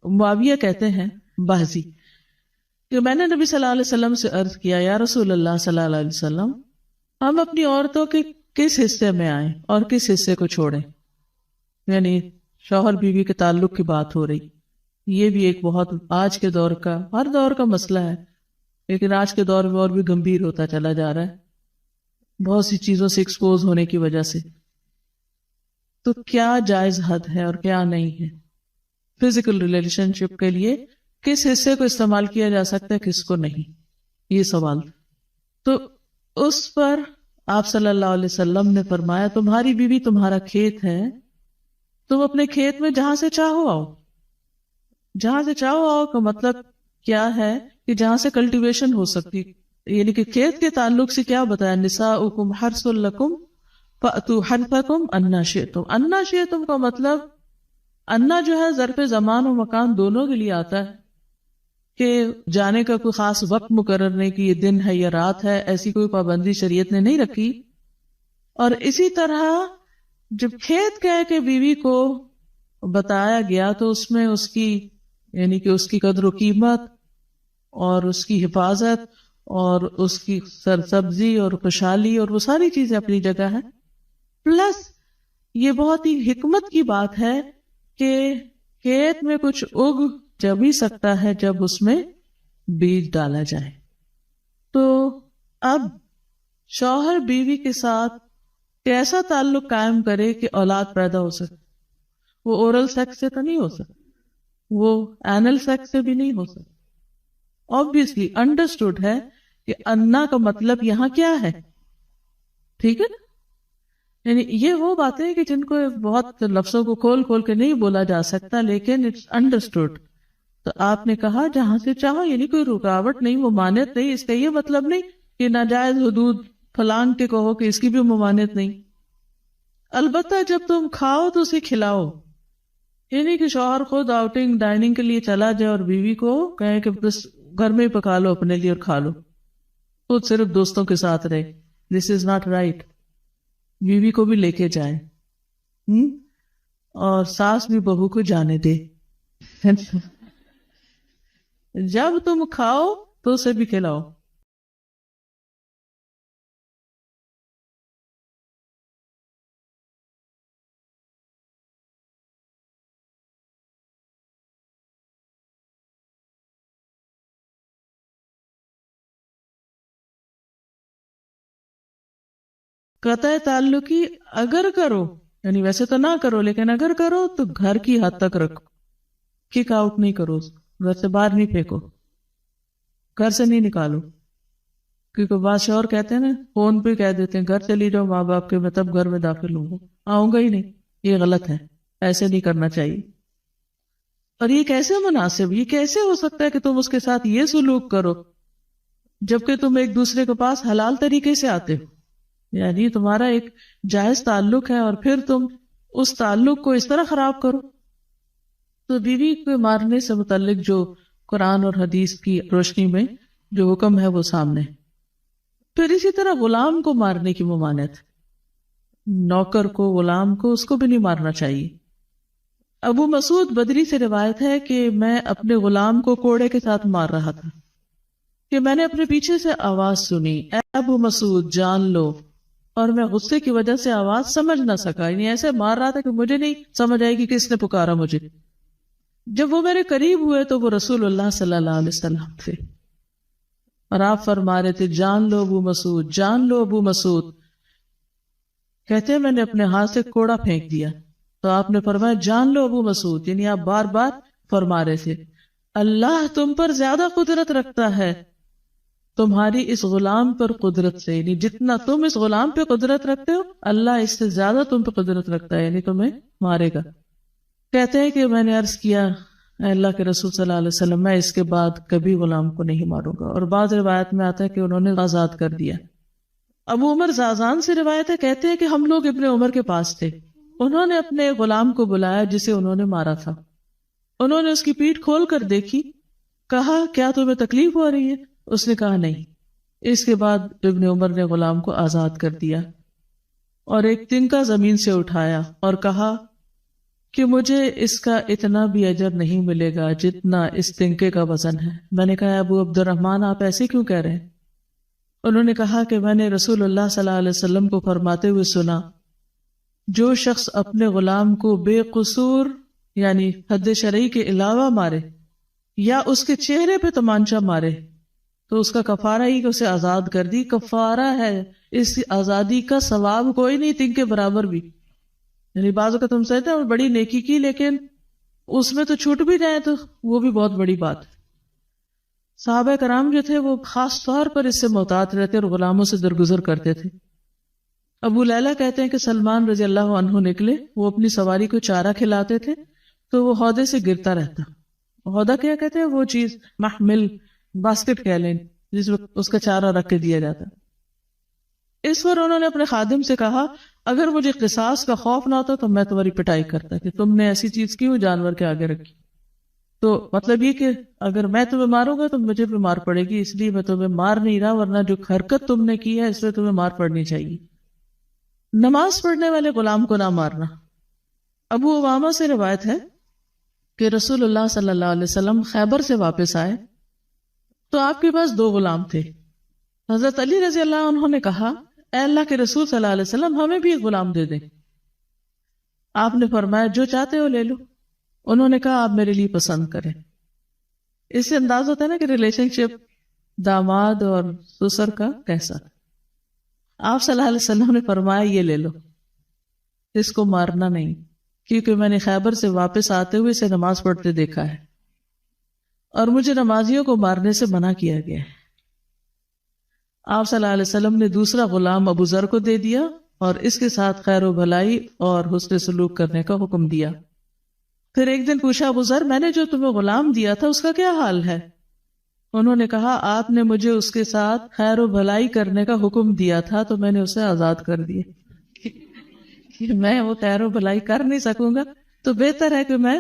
معاویہ کہتے ہیں بازی کہ میں نے نبی صلی اللہ علیہ وسلم سے عرض کیا یا رسول اللہ صلی اللہ علیہ وسلم ہم اپنی عورتوں کے کس حصے میں آئیں اور کس حصے کو چھوڑیں. یعنی شوہر بیوی کے تعلق کی بات ہو رہی. یہ بھی ایک بہت آج کے دور کا، ہر دور کا مسئلہ ہے، لیکن آج کے دور میں اور بھی گمبھیر ہوتا چلا جا رہا ہے بہت سی چیزوں سے ایکسپوز ہونے کی وجہ سے. تو کیا جائز حد ہے اور کیا نہیں ہے؟ فزیکل ریلیشن شپ کے لیے کس حصے کو استعمال کیا جا سکتا ہے، کس کو نہیں، یہ سوال. تو اس پر آپ صلی اللہ علیہ وسلم نے فرمایا تمہاری بیوی تمہارا کھیت ہے، تم اپنے کھیت میں جہاں سے چاہو آؤ. جہاں سے چاہو آؤ کا مطلب کیا ہے کہ جہاں سے کلٹیویشن ہو سکتی، یعنی کہ کھیت کے تعلق سے کیا بتایا، نساؤکم حرث لکم فأتوا حرثکم انا شئتم. انا شئتم کا مطلب انا جو ہے ظرف زمان و مکان دونوں کے لیے آتا ہے کہ جانے کا کوئی خاص وقت مقرر نہیں کہ یہ دن ہے یا رات ہے، ایسی کوئی پابندی شریعت نے نہیں رکھی. اور اسی طرح جب کھیت کہہ کے بیوی کو بتایا گیا تو اس میں اس کی یعنی کہ اس کی قدر و قیمت اور اس کی حفاظت اور اس کی سرسبزی اور خوشحالی اور وہ ساری چیزیں اپنی جگہ ہیں. پلس یہ بہت ہی حکمت کی بات ہے کہ کھیت میں کچھ اگ جب ہی سکتا ہے جب اس میں بیج ڈالا جائے. تو اب شوہر بیوی کے ساتھ کیسا تعلق قائم کرے کہ اولاد پیدا ہو سکے؟ وہ اورل سیکس سے تو نہیں ہو سکتا، وہ اینل سیکس سے بھی نہیں ہو سکتا. obviously understood ہے کہ انا کا مطلب یہاں کیا ہے، ٹھیک ہے نا. یعنی یہ وہ باتیں کہ جن کو بہت لفظوں کو کھول کھول کے نہیں بولا جا سکتا، لیکن اٹس انڈرسٹوڈ. تو آپ نے کہا جہاں سے چاہو، یعنی کوئی رکاوٹ نہیں، ممانعت نہیں. اس کا یہ مطلب نہیں کہ ناجائز حدود فلان کے کہو کہ اس کی بھی ممانعت نہیں. البتہ جب تم کھاؤ تو اسے کھلاؤ. یعنی کہ شوہر خود آؤٹنگ ڈائننگ کے لیے چلا جائے اور بیوی کو کہے کہ بس گھر میں ہی پکا لو اپنے لیے اور کھا لو، خود صرف دوستوں کے ساتھ رہے. دس از ناٹ رائٹ. بیوی کو بھی لے کے جائے اور ساس بھی بہو کو جانے دے. جب تم کھاؤ تو اسے بھی کھلاؤ. قطع تعلقی اگر کرو، یعنی ویسے تو نہ کرو، لیکن اگر کرو تو گھر کی حد تک رکھو. کک آؤٹ نہیں کرو، گھر سے باہر نہیں پھینکو، گھر سے نہیں نکالو. کیونکہ بعض شوہر کہتے ہیں نا، فون پہ کہہ دیتے ہیں گھر چلی جاؤ ماں باپ کے، میں تب گھر میں داخل ہوں گا، آؤں گا ہی نہیں. یہ غلط ہے، ایسے نہیں کرنا چاہیے. اور یہ کیسے مناسب، یہ کیسے ہو سکتا ہے کہ تم اس کے ساتھ یہ سلوک کرو جبکہ تم ایک دوسرے کے پاس حلال طریقے سے آتے ہو؟ یعنی تمہارا ایک جائز تعلق ہے اور پھر تم اس تعلق کو اس طرح خراب کرو. تو بیوی کو مارنے سے متعلق جو قرآن اور حدیث کی روشنی میں جو حکم ہے وہ سامنے. پھر اسی طرح غلام کو مارنے کی ممانعت، نوکر کو، غلام کو، اس کو بھی نہیں مارنا چاہیے. ابو مسعود بدری سے روایت ہے کہ میں اپنے غلام کو کوڑے کے ساتھ مار رہا تھا کہ میں نے اپنے پیچھے سے آواز سنی، اے ابو مسعود جان لو، اور میں غصے کی وجہ سے آواز سمجھ نہ سکا. یعنی ایسے مار رہا تھا کہ مجھے نہیں سمجھ آئے گی کس نے پکارا مجھے. جب وہ میرے قریب ہوئے تو وہ رسول اللہ صلی اللہ علیہ وسلم تھے اور آپ فرما رہے تھے جان لو ابو مسعود، جان لو ابو مسعود. کہتے ہیں میں نے اپنے ہاتھ سے کوڑا پھینک دیا تو آپ نے فرمایا جان لو ابو مسعود. یعنی آپ بار بار فرما رہے تھے اللہ تم پر زیادہ قدرت رکھتا ہے تمہاری اس غلام پر قدرت سے. یعنی جتنا تم اس غلام پہ قدرت رکھتے ہو اللہ اس سے زیادہ تم پہ قدرت رکھتا ہے، یعنی تمہیں مارے گا. کہتے ہیں کہ میں نے عرض کیا اے اللہ کے رسول صلی اللہ علیہ وسلم میں اس کے بعد کبھی غلام کو نہیں ماروں گا. اور بعض روایت میں آتا ہے کہ انہوں نے آزاد کر دیا. ابو عمر زازان سے روایت ہے، کہتے ہیں کہ ہم لوگ ابن عمر کے پاس تھے، انہوں نے اپنے غلام کو بلایا جسے انہوں نے مارا تھا. انہوں نے اس کی پیٹھ کھول کر دیکھی، کہا کیا تمہیں تکلیف ہو رہی ہے؟ اس نے کہا نہیں. اس کے بعد ابن عمر نے غلام کو آزاد کر دیا اور ایک تنکا زمین سے اٹھایا اور کہا کہ مجھے اس کا اتنا بھی اجر نہیں ملے گا جتنا اس تنکے کا وزن ہے۔ میں نے کہا ابو عبد الرحمن آپ ایسے کیوں کہہ رہے ہیں؟ انہوں نے کہا کہ میں نے رسول اللہ صلی اللہ علیہ وسلم کو فرماتے ہوئے سنا، جو شخص اپنے غلام کو بے قصور یعنی حد شرعی کے علاوہ مارے یا اس کے چہرے پہ تمانچہ مارے تو اس کا کفارہ ہی کہ اسے آزاد کر دی، کفارہ ہے، اس آزادی کا ثواب کوئی نہیں تنگ کے برابر بھی۔ یعنی بعض کا تم سمجھتے ہیں بڑی نیکی کی لیکن اس میں تو چھوٹ بھی جائے تو وہ بھی بہت بڑی بات ہے۔ صحابہ کرام جو تھے وہ خاص طور پر اس سے محتاط رہتے اور غلاموں سے درگزر کرتے تھے۔ ابو لیلہ کہتے ہیں کہ سلمان رضی اللہ عنہ نکلے، وہ اپنی سواری کو چارہ کھلاتے تھے تو وہ ہودے سے گرتا رہتا۔ ہودہ کیا کہتے ہیں؟ وہ چیز محمل باسکٹ کہہ لیں جس میں اس کا چارہ رکھ کے دیا جاتا۔ اس پر انہوں نے اپنے خادم سے کہا اگر مجھے قصاص کا خوف نہ ہوتا تو میں تمہاری پٹائی کرتا کہ تم نے ایسی چیز کیوں جانور کے آگے رکھی۔ تو مطلب یہ کہ اگر میں تمہیں ماروں گا تو مجھے بھی مار پڑے گی، اس لیے میں تمہیں مار نہیں رہا، ورنہ جو حرکت تم نے کی ہے اس میں تمہیں مار پڑنی چاہیے۔ نماز پڑھنے والے غلام کو نہ مارنا۔ ابو امامہ سے روایت ہے کہ رسول اللہ صلی اللہ علیہ وسلم خیبر سے واپس آئے تو آپ کے پاس 2 غلام تھے۔ حضرت علی رضی اللہ عنہ نے کہا اے اللہ کے رسول صلی اللہ علیہ وسلم ہمیں بھی ایک غلام دے دیں۔ آپ نے فرمایا جو چاہتے ہو لے لو۔ انہوں نے کہا آپ میرے لیے پسند کریں۔ اس سے انداز ہوتا ہے نا کہ ریلیشن شپ داماد اور سسر کا کیسا۔ آپ صلی اللہ علیہ وسلم نے فرمایا یہ لے لو، اس کو مارنا نہیں، کیونکہ میں نے خیبر سے واپس آتے ہوئے اسے نماز پڑھتے دیکھا ہے اور مجھے نمازیوں کو مارنے سے منع کیا گیا ہے۔ آپ صلی اللہ علیہ وسلم نے دوسرا غلام ابو ذر کو دے دیا اور اس کے ساتھ خیر و بھلائی اور حسن سلوک کرنے کا حکم دیا۔ پھر ایک دن پوچھا ابو ذر میں نے جو تمہیں غلام دیا تھا اس کا کیا حال ہے؟ انہوں نے کہا آپ نے مجھے اس کے ساتھ خیر و بھلائی کرنے کا حکم دیا تھا تو میں نے اسے آزاد کر دیا۔ کہ میں وہ خیر و بھلائی کر نہیں سکوں گا تو بہتر ہے کہ میں